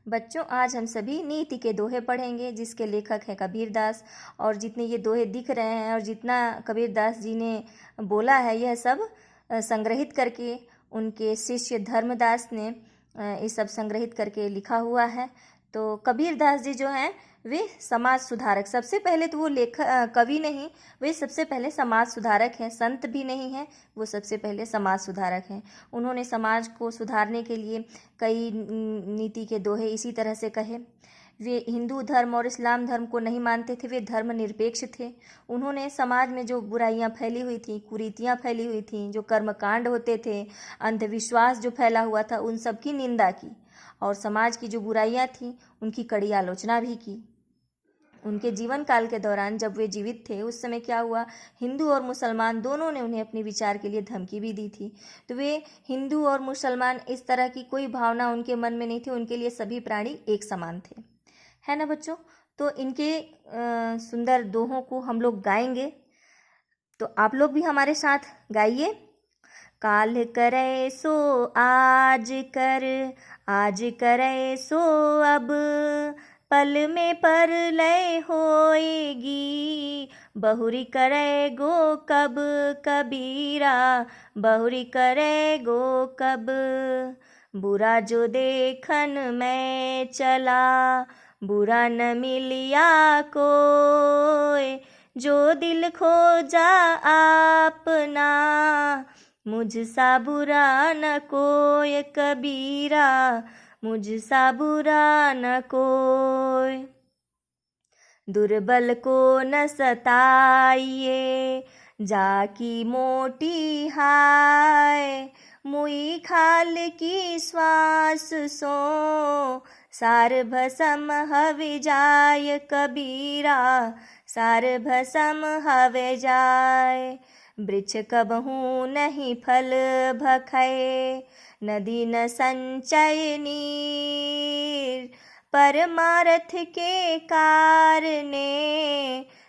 बच्चों, आज हम सभी नीति के दोहे पढ़ेंगे जिसके लेखक हैं कबीरदास। और जितने ये दोहे दिख रहे हैं और जितना कबीरदास जी ने बोला है, यह सब संग्रहित करके उनके शिष्य धर्मदास ने ये सब संग्रहित करके लिखा हुआ है। तो कबीरदास जी जो हैं वे समाज सुधारक, सबसे पहले तो वो कवि नहीं, वे सबसे पहले समाज सुधारक हैं। संत भी नहीं हैं, वो सबसे पहले समाज सुधारक हैं। उन्होंने समाज को सुधारने के लिए कई नीति के दोहे इसी तरह से कहे। वे हिंदू धर्म और इस्लाम धर्म को नहीं मानते थे, वे धर्मनिरपेक्ष थे। उन्होंने समाज में जो बुराइयां फैली हुई थी, कुरीतियां फैली हुई थी, जो कर्मकांड होते थे, अंधविश्वास जो फैला हुआ था, उन सब की निंदा की और समाज की जो बुराइयां थी उनकी कड़ी आलोचना भी की। उनके जीवन काल के दौरान जब वे जीवित थे, उस समय क्या हुआ, हिंदू और मुसलमान दोनों ने उन्हें अपने विचार के लिए धमकी भी दी थी। तो वे हिंदू और मुसलमान, इस तरह की कोई भावना उनके मन में नहीं थी। उनके लिए सभी प्राणी एक समान थे, है ना बच्चों। तो इनके सुंदर दोहों को हम लोग गाएंगे, तो आप लोग भी हमारे साथ गाइए। काल करे सो आज कर, आज करे सो अब, पल में परलय होएगी, बहुरी करे गो कब कबीरा, बहुरी करे गो कब। बुरा जो देखन में चला, बुरा न मिलिया कोय, जो दिल खोजा आपना, मुझसा बुरा न कोय कबीरा, मुझसा बुरा न कोय। दुर्बल को न सताइए, जाकी मोटी हाय, मुई खाल की श्वास सो, सार भसम हवे जाय कबीरा, सार भसम हवे जाय। वृक्ष कबहू नहीं फल भखै, नदी न संचय नीर, परमार्थ के कारणे,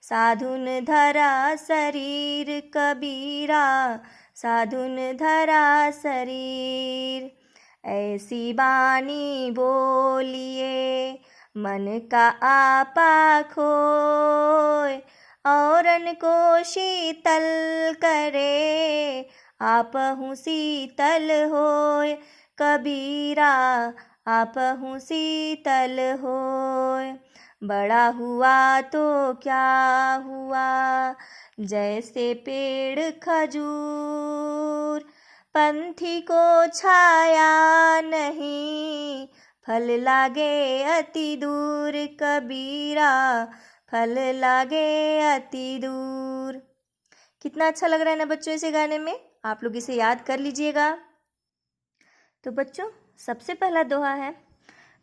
साधुन धरा शरीर कबीरा, साधुन धरा शरीर। ऐसी बानी बोलिए, मन का आपा खोय, औरन को शीतल करे, आपहु शीतल होय कबीरा, आपहु शीतल होय। बड़ा हुआ तो क्या हुआ, जैसे पेड़ खजूर, पंथी को छाया नहीं, फल लागे अति दूर कबीरा, फल लागे अति दूर। कितना अच्छा लग रहा है ना बच्चों इसे गाने में। आप लोग इसे याद कर लीजिएगा। तो बच्चों, सबसे पहला दोहा है,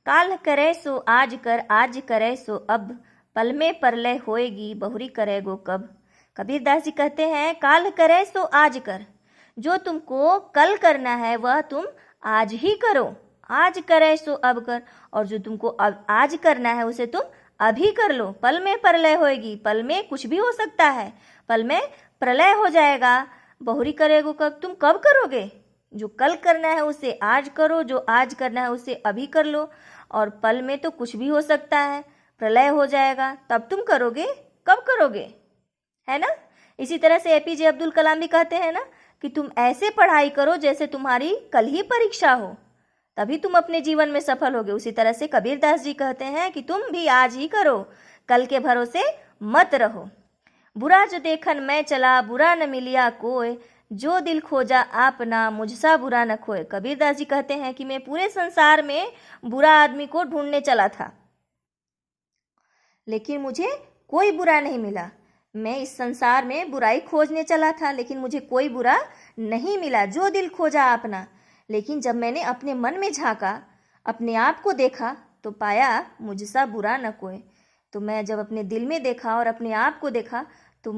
काल करे सो आज कर, आज करे सो अब, पल में परलय होएगी, बहुरी करे गो कब। कबीरदास जी कहते हैं, काल करे सो आज कर, जो तुमको कल करना है वह तुम आज ही करो। आज करे सो अब कर, और जो तुमको अब आज करना है उसे तुम अभी कर लो। पल में प्रलय होएगी, पल में कुछ भी हो सकता है, पल में प्रलय हो जाएगा। बहुरी करेगो कब, तुम कब करोगे। जो कल करना है उसे आज करो, जो आज करना है उसे अभी कर लो। और पल में तो कुछ भी हो सकता है, प्रलय हो जाएगा, तब तुम करोगे, कब करोगे, है ना। इसी तरह से एपीजे अब्दुल कलाम भी कहते हैं ना कि तुम ऐसे पढ़ाई करो जैसे तुम्हारी कल ही परीक्षा हो, तभी तुम अपने जीवन में सफल होगे। उसी तरह से कबीरदास जी कहते हैं कि तुम भी आज ही करो, कल के भरोसे मत रहो। बुरा जो देखन मैं चला, बुरा न मिलिया कोय, जो दिल खोजा आपना, मुझसा बुरा न खोए। कबीरदास जी कहते हैं कि मैं पूरे संसार में बुरा आदमी को ढूंढने चला था, लेकिन मुझे कोई बुरा नहीं मिला। मैं इस संसार में बुराई खोजने चला था, लेकिन मुझे कोई बुरा नहीं मिला। जो दिल खोजा आपना, लेकिन जब मैंने अपने मन में झांका, अपने आप को देखा, तो पाया मुझसा बुरा न कोई। तो मैं जब अपने दिल में देखा और अपने आप को देखा, तो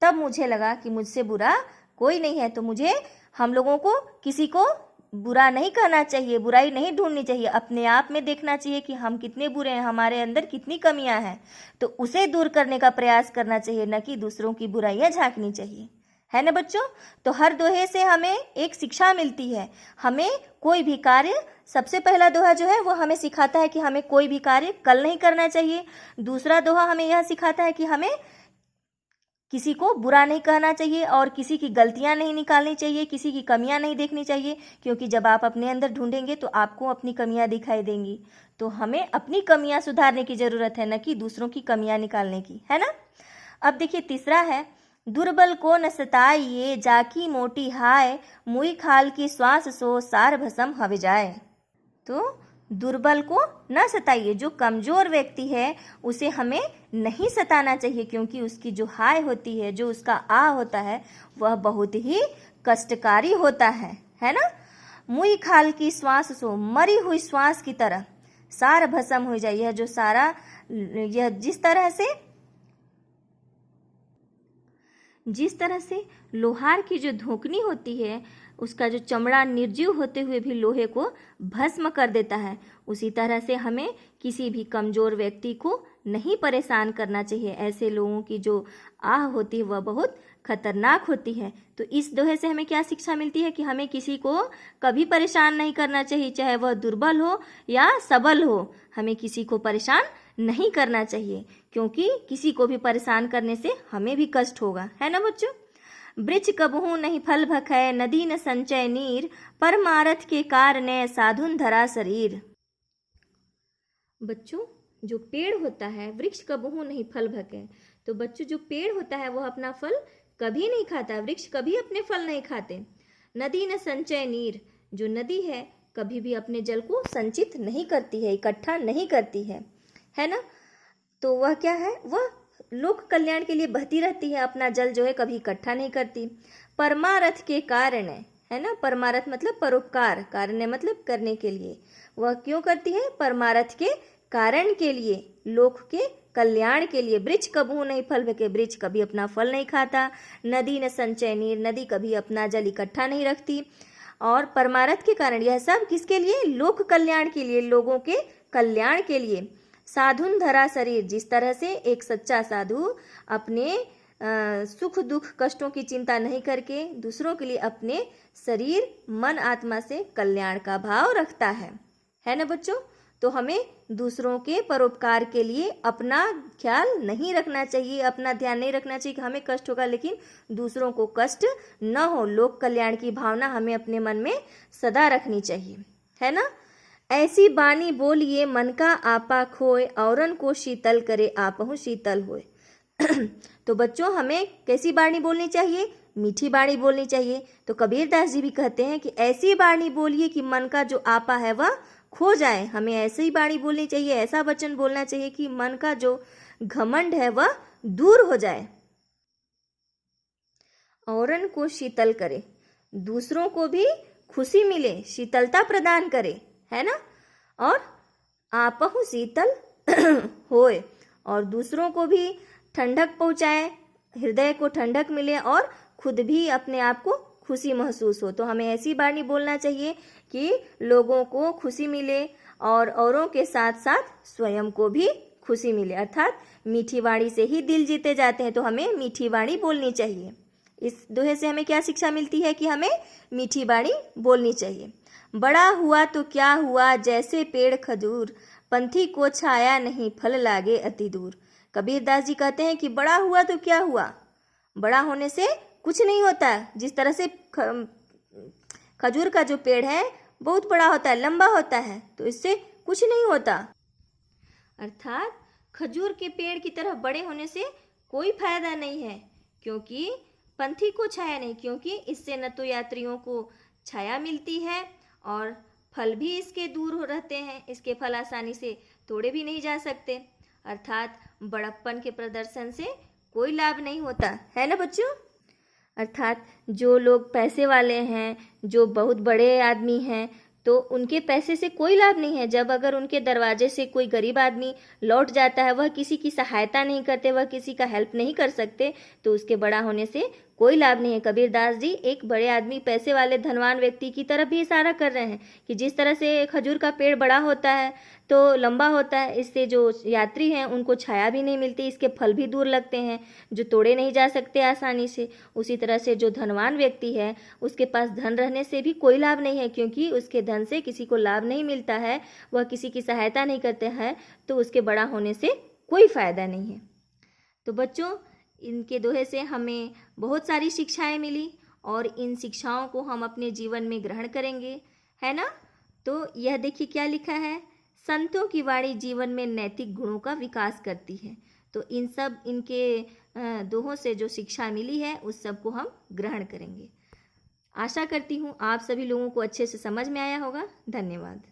तब मुझे लगा कि मुझसे बुरा कोई नहीं है। तो मुझे, हम लोगों को किसी को बुरा नहीं कहना चाहिए, बुराई नहीं ढूंढनी चाहिए, अपने आप में देखना चाहिए कि हम कितने बुरे हैं, हमारे अंदर कितनी कमियां हैं, तो उसे दूर करने का प्रयास करना चाहिए, न कि दूसरों की बुराइयां झांकनी चाहिए, है ना बच्चों। तो हर दोहे से हमें एक शिक्षा मिलती है। हमें कोई भी कार्य, सबसे पहला दोहा जो है वो हमें सिखाता है कि हमें कोई भी कार्य कल नहीं करना चाहिए। दूसरा दोहा हमें यह सिखाता है कि हमें किसी को बुरा नहीं कहना चाहिए और किसी की गलतियां नहीं निकालनी चाहिए, किसी की कमियां नहीं देखनी चाहिए, क्योंकि जब आप अपने अंदर ढूंढेंगे तो आपको अपनी कमियां दिखाई देंगी। तो हमें अपनी कमियां सुधारने की ज़रूरत है, न कि दूसरों की कमियां निकालने की, है ना। अब देखिए तीसरा है, दुर्बल को न सताइए जाकी मोटी हाय, मुई खाल की श्वास सो सार भसम हवे जाए। तो दुर्बल को न सताइए, जो कमज़ोर व्यक्ति है उसे हमें नहीं सताना चाहिए, क्योंकि उसकी जो हाय होती है, जो उसका आ होता है, वह बहुत ही कष्टकारी होता है ना। मुई खाल की श्वास सो, मरी हुई श्वास की तरह, सार भस्म हो जाए। यह जो सारा, यह जिस तरह से लोहार की जो धोकनी होती है, उसका जो चमड़ा निर्जीव होते हुए भी लोहे को भस्म कर देता है, उसी तरह से हमें किसी भी कमज़ोर व्यक्ति को नहीं परेशान करना चाहिए। ऐसे लोगों की जो आह होती है वह बहुत खतरनाक होती है। तो इस दोहे से हमें क्या शिक्षा मिलती है कि हमें किसी को कभी परेशान नहीं करना चाहिए, चाहे वह दुर्बल हो या सबल हो। हमें किसी को परेशान नहीं करना चाहिए, क्योंकि किसी को भी परेशान करने से हमें भी कष्ट होगा, है ना बच्चों। वृक्ष कबहू नहीं फल भखै, नदी न संचय नीर, परमारथ के कारणे साधुन धरा शरीर। बच्चों, जो पेड़ होता है, वृक्ष कबहू नहीं फल भकै, तो बच्चों जो पेड़ होता है वह अपना फल कभी नहीं खाता, वृक्ष कभी अपने फल नहीं खाते। नदी न संचय नीर, जो नदी है कभी भी अपने जल को संचित नहीं करती है, इकट्ठा नहीं करती है ना। तो वह क्या है, वह लोक कल्याण के लिए बहती रहती है, अपना जल जो है कभी इकट्ठा नहीं करती। परमारथ के कारण, है ना, परमारथ मतलब परोपकार, कारण मतलब करने के लिए। वह क्यों करती है, परमारथ के कारण के लिए, लोक के कल्याण के लिए। वृक्ष कबहू नहीं फल भके, वृक्ष कभी अपना फल नहीं खाता। नदी न संचय नीर, नदी कभी अपना जल इकट्ठा नहीं रखती। और परमारथ के कारण, यह सब किसके लिए, लोक कल्याण के लिए, लोगों के कल्याण के लिए। साधुन धरा शरीर, जिस तरह से एक सच्चा साधु अपने सुख दुख कष्टों की चिंता नहीं करके दूसरों के लिए अपने शरीर मन आत्मा से कल्याण का भाव रखता है ना बच्चों। तो हमें दूसरों के परोपकार के लिए अपना ख्याल नहीं रखना चाहिए, अपना ध्यान नहीं रखना चाहिए कि हमें कष्ट होगा, लेकिन दूसरों को कष्ट न हो। लोक कल्याण की भावना हमें अपने मन में सदा रखनी चाहिए, है ना। ऐसी बानी बोलिए मन का आपा खोए, औरन को शीतल करे आपहु शीतल होए। तो बच्चों हमें कैसी बाणी बोलनी चाहिए, मीठी बाणी बोलनी चाहिए। तो कबीरदास जी भी कहते हैं कि ऐसी बाणी बोलिए कि मन का जो आपा है वह खो जाए। हमें ऐसी बाणी बोलनी चाहिए, ऐसा वचन बोलना चाहिए कि मन का जो घमंड है वह दूर हो जाए। औरन को शीतल करे, दूसरों को भी खुशी मिले, शीतलता प्रदान करे, है ना। और आपहु शीतल होए, और दूसरों को भी ठंडक पहुँचाए, हृदय को ठंडक मिले और खुद भी अपने आप को खुशी महसूस हो। तो हमें ऐसी बाणी बोलना चाहिए कि लोगों को खुशी मिले और औरों के साथ साथ स्वयं को भी खुशी मिले। अर्थात मीठी वाणी से ही दिल जीते जाते हैं, तो हमें मीठी वाणी बोलनी चाहिए। इस दोहे से हमें क्या शिक्षा मिलती है कि हमें मीठी वाणी बोलनी चाहिए। बड़ा हुआ तो क्या हुआ जैसे पेड़ खजूर, पंथी को छाया नहीं फल लागे अति दूर। कबीरदास जी कहते हैं कि बड़ा हुआ तो क्या हुआ, बड़ा होने से कुछ नहीं होता। जिस तरह से खजूर का जो पेड़ है बहुत बड़ा होता है, लंबा होता है, तो इससे कुछ नहीं होता। अर्थात खजूर के पेड़ की तरह बड़े होने से कोई फायदा नहीं है, क्योंकि पंथी को छाया नहीं, क्योंकि इससे न तो यात्रियों को छाया मिलती है और फल भी इसके दूर हो रहते हैं, इसके फल आसानी से तोड़े भी नहीं जा सकते। अर्थात बड़प्पन के प्रदर्शन से कोई लाभ नहीं होता, है ना बच्चों। अर्थात जो लोग पैसे वाले हैं, जो बहुत बड़े आदमी हैं, तो उनके पैसे से कोई लाभ नहीं है। जब अगर उनके दरवाजे से कोई गरीब आदमी लौट जाता है, वह किसी की सहायता नहीं करते, वह किसी का हेल्प नहीं कर सकते, तो उसके बड़ा होने से कोई लाभ नहीं है। कबीरदास जी एक बड़े आदमी, पैसे वाले धनवान व्यक्ति की तरफ भी इशारा कर रहे हैं कि जिस तरह से खजूर का पेड़ बड़ा होता है तो लंबा होता है, इससे जो यात्री हैं उनको छाया भी नहीं मिलती, इसके फल भी दूर लगते हैं जो तोड़े नहीं जा सकते आसानी से। उसी तरह से जो धनवान व्यक्ति है उसके पास धन रहने से भी कोई लाभ नहीं है, क्योंकि उसके धन से किसी को लाभ नहीं मिलता है, वह किसी की सहायता नहीं करते हैं, तो उसके बड़ा होने से कोई फ़ायदा नहीं है। तो बच्चों, इनके दोहे से हमें बहुत सारी शिक्षाएं मिली और इन शिक्षाओं को हम अपने जीवन में ग्रहण करेंगे, है ना। तो यह देखिए क्या लिखा है, संतों की वाणी जीवन में नैतिक गुणों का विकास करती है। तो इन सब इनके दोहों से जो शिक्षा मिली है उस सब को हम ग्रहण करेंगे। आशा करती हूँ आप सभी लोगों को अच्छे से समझ में आया होगा। धन्यवाद।